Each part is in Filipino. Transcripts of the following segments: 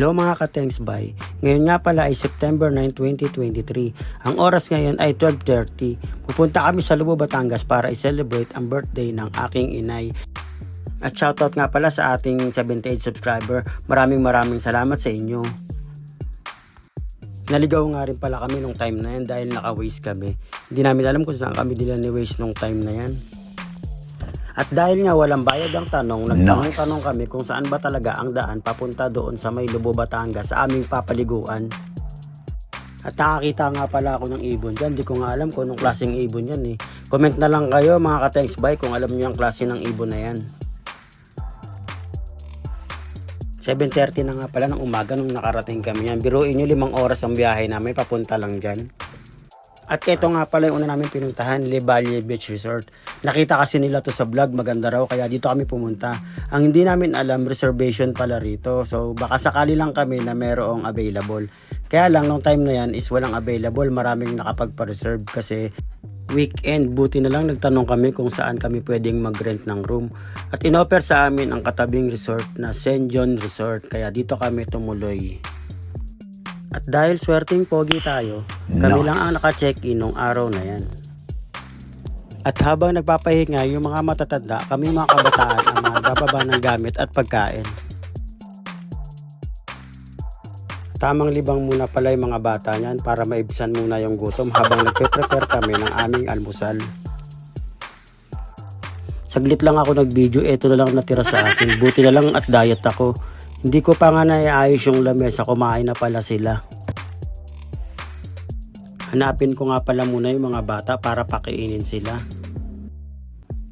Hello mga ka-thanks bye. Ngayon nga pala ay September 9, 2023. Ang oras ngayon ay 12:30. Pupunta kami sa Lubo, Batangas para i-celebrate ang birthday ng aking inay. At shoutout nga pala sa ating 78 subscriber. Maraming salamat sa inyo. Naligaw nga rin pala kami nung time na yan dahil naka-Waze kami. Hindi namin alam kung saan kami nila ni Waze nung time na yan. At dahil nga walang bayad ang tanong, nagtanong kami kung saan ba talaga ang daan papunta doon sa may Lubo, Batangas sa aming papaliguan. At nakakita nga pala ako ng ibon dyan. Di ko nga alam kung anong klaseng ibon yan eh. Comment na lang kayo mga ka-thanks bye kung alam niyo yung klase ng ibon na yan. 7:30 na nga pala ng umaga nung nakarating kami yan. Biruin nyo 5 oras ang biyahe namin papunta lang dyan. At ito nga pala yung una namin pinuntahan, Le Valle Beach Resort. Nakita kasi nila to sa vlog, maganda raw, kaya dito kami pumunta. Ang hindi namin alam, reservation pala rito. So baka sakali lang kami na merong available. Kaya lang nung time na yan is walang available, maraming nakapagpa-reserve kasi weekend. Buti na lang nagtanong kami kung saan kami pwedeng mag-rent ng room. At inoffer sa amin ang katabing resort na St. John Resort, kaya dito kami tumuloy. At dahil swerteng pogi tayo, kami lang ang naka-check-in nung araw na yan. At habang nagpapahinga yung mga matatanda, kami mga kabataan ang magbababa ng gamit at pagkain. Tamang libang muna pala yung mga bata niyan para maibsan muna yung gutom habang nagpe-prepare kami ng aming almusal. Saglit lang ako nag-video, eto na lang natira sa akin. Buti na lang at diet ako. Hindi ko pa nga naiayos yung lamesa, kumain na pala sila. Hanapin ko nga pala muna yung mga bata para pakiinin sila.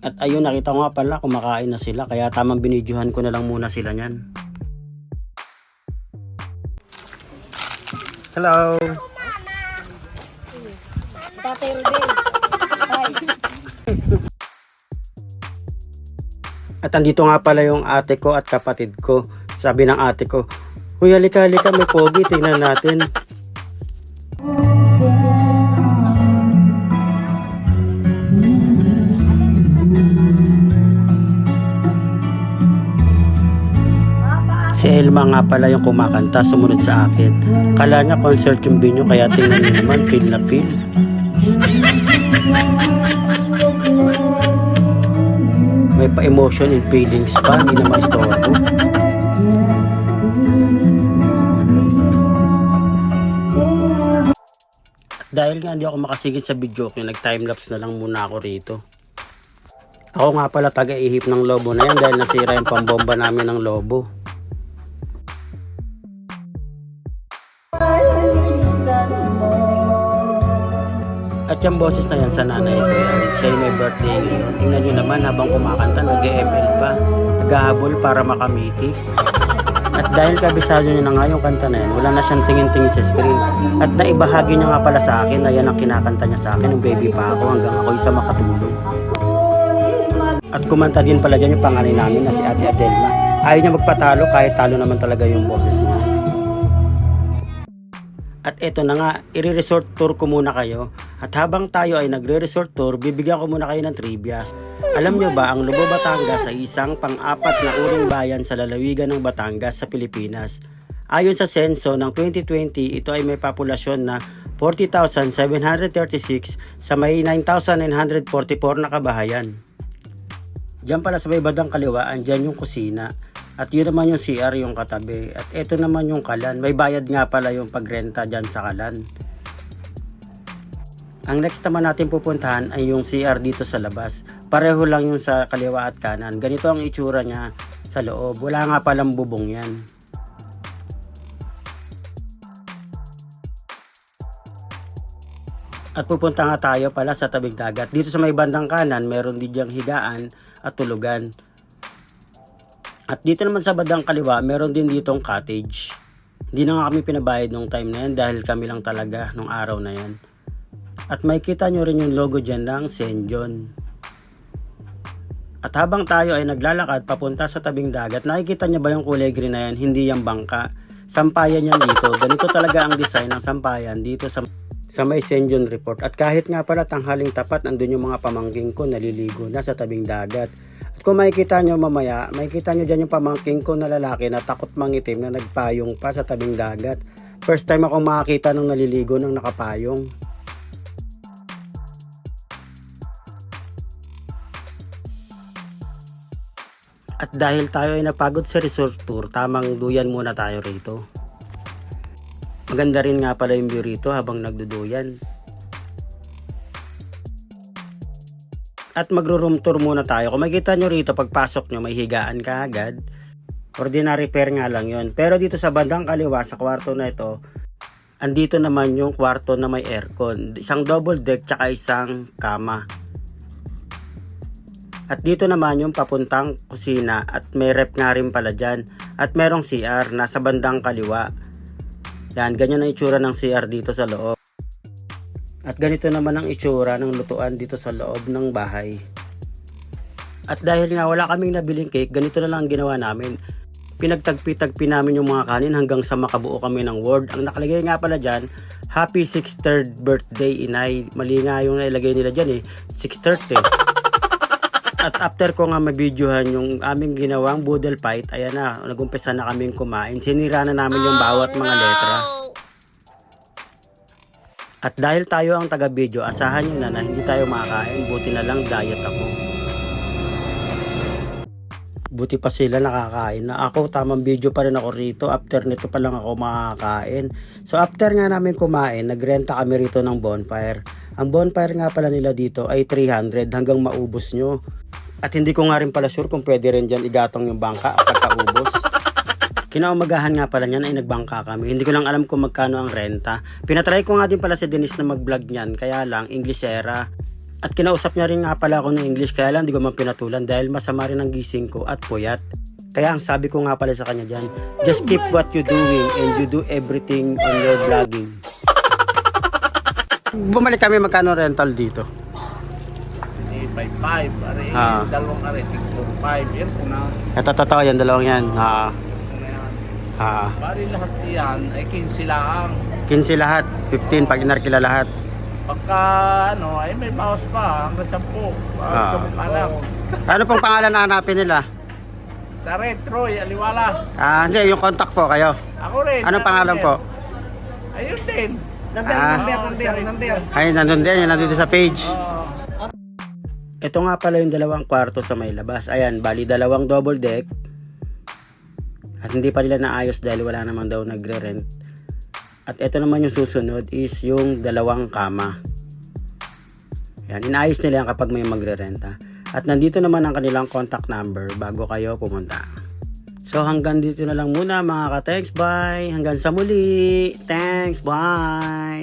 At ayun, nakita ko nga pala kumakain na sila, kaya tamang binidyohan ko na lang muna sila niyan. Hello! Tatay Ruben. At andito nga pala yung ate ko at kapatid ko. Sabi ng ate ko, "Uy, halika, may pogi, tingnan natin." Si Elma nga pala yung kumakanta, sumunod sa akin. Kala niya concert yung venue, kaya tingnan niyo naman, feel na feel. May pa-emotion and feelings pa, hindi na ma-istorbo. Dahil nga hindi ako makasigit sa video ko, nag-timelapse na lang muna ako rito. Ako nga pala taga-ihip ng lobo na yan dahil nasira yung pambomba namin ng lobo. At yung boses na yan sa nanay ko yan, siya yung may birthday ngayon. Tingnan nyo naman habang kumakanta, nag-ML pa, naghahabol para makamiti. At dahil kabisado nyo na nga yung kanta na yan, wala na siyang tingin-tingin sa screen. At naibahagi niya nga pala sa akin na yan ang kinakanta niya sa akin, nung baby pa ako hanggang ako isa makatulog. At kumanta din pala dyan yung panganay namin na si Ate Adelma. Ayaw niya magpatalo kahit talo naman talaga yung boses niya. At eto na nga, i-resort tour ko muna kayo. At habang tayo ay nagre-resort tour, bibigyan ko muna kayo ng trivia. Alam nyo ba, ang Lubo, Batangas ay isang pang-apat na uring bayan sa lalawigan ng Batangas sa Pilipinas. Ayon sa senso ng 2020, ito ay may populasyon na 40,736 sa may 9,944 na kabahayan. Diyan pala sa may bandang kaliwa, andyan yung kusina. At yun naman yung CR yung katabi. At ito naman yung kalan. May bayad nga pala yung pagrenta dyan sa kalan. Ang next naman natin pupuntahan ay yung CR dito sa labas. Pareho lang yung sa kaliwa at kanan. Ganito ang itsura niya sa loob. Wala nga palang bubong yan. At pupunta nga tayo pala sa tabing dagat. Dito sa may bandang kanan, meron din diyang higaan at tulugan. At dito naman sa bandang kaliwa, meron din ditong cottage. Hindi na nga kami pinabayad nung time na yan dahil kami lang talaga nung araw na yan. At makikita nyo rin yung logo dyan ng St. John. At habang tayo ay naglalakad papunta sa tabing dagat, nakikita nyo ba yung kulay green na yan? Hindi yung bangka. Sampayan yan dito. Ganito talaga ang design ng sampayan dito sa may St. John Report. At kahit nga pala tanghaling tapat, andun yung mga pamangking ko naliligo na sa tabing dagat. At kung makikita nyo mamaya, makikita nyo dyan yung pamangking ko na lalaki na takot mangitim na nagpayong pa sa tabing dagat. First time akong makakita ng naliligo ng nakapayong. At dahil tayo ay napagod sa resort tour, tamang duyan muna tayo rito. Maganda rin nga pala yung view rito habang nagduduyan. At magro-room tour muna tayo. Kung makikita nyo rito, pagpasok nyo, may higaan ka agad. Ordinary pair nga lang yon. Pero dito sa bandang kaliwa, sa kwarto na ito, andito naman yung kwarto na may aircon. Isang double deck, tsaka isang kama. At dito naman yung papuntang kusina at may rep nga rin pala dyan. At merong CR nasa bandang kaliwa. Yan, ganyan ang itsura ng CR dito sa loob. At ganito naman ang itsura ng lutuan dito sa loob ng bahay. At dahil nga wala kaming nabiling cake, ganito na lang ang ginawa namin. Pinagtagpi-tagpi namin yung mga kanin hanggang sa makabuo kami ng word. Ang nakalagay nga pala dyan, Happy 6th birthday inay. Mali nga yung nailagay nila dyan 6th At after ko nga mabidyohan yung aming ginawang boodle fight, ayan na, nagumpisa na kaming kumain. Sinira na namin yung bawat mga letra. At dahil tayo ang taga-video, asahan nyo na hindi tayo makakain. Buti na lang diet ako. Buti pa sila nakakain na ako. Tamang video pa rin ako rito. After nito pa lang ako makakain. So after nga namin kumain, nagrenta kami rito ng bonfire. Ang bonfire nga pala nila dito ay 300 hanggang maubos nyo. At hindi ko nga rin pala sure kung pwede rin dyan igatong yung bangka at pagkaubos. Kinaumagahan nga pala niyan ay nagbangka kami. Hindi ko lang alam kung magkano ang renta. Pinatry ko nga din pala si Denise na mag-vlog niyan. Kaya lang, Englishera. At kinausap niya rin nga pala ako ng English. Kaya lang, hindi ko man pinatulan dahil masama rin ang gising ko at puyat. Kaya ang sabi ko nga pala sa kanya dyan, just keep what you doing and you do everything on your vlogging. Bumalik kami, magkano rental dito? 5.5, ari, dalawang ari, 4.5, yan po na. Ito, totoo yan, dalawang yan. Bali lahat yan ay 15 lang. 15 lahat, 15 pag inarkila lahat. Pagka ano, ay may bawas pa, hanggang 10. Alam. Ano pong pangalan na hanapin nila? Sa Red, Troy, Aliwalas. Hindi, yung contact po kayo. Ako rin. Anong pangalan po? Ayun din. Number. Ay, nandun din, yan nandito sa page. Ito nga pala yung dalawang kwarto sa may labas. Ayan, bali dalawang double deck. At hindi pa nila naayos dahil wala naman daw nagre-rent. At ito naman yung susunod is yung dalawang kama. Ayan, inaayos nila yan kapag may magre-renta. At nandito naman ang kanilang contact number bago kayo pumunta. So hanggang dito na lang muna mga ka-thanks, bye! Hanggang sa muli! Thanks, bye!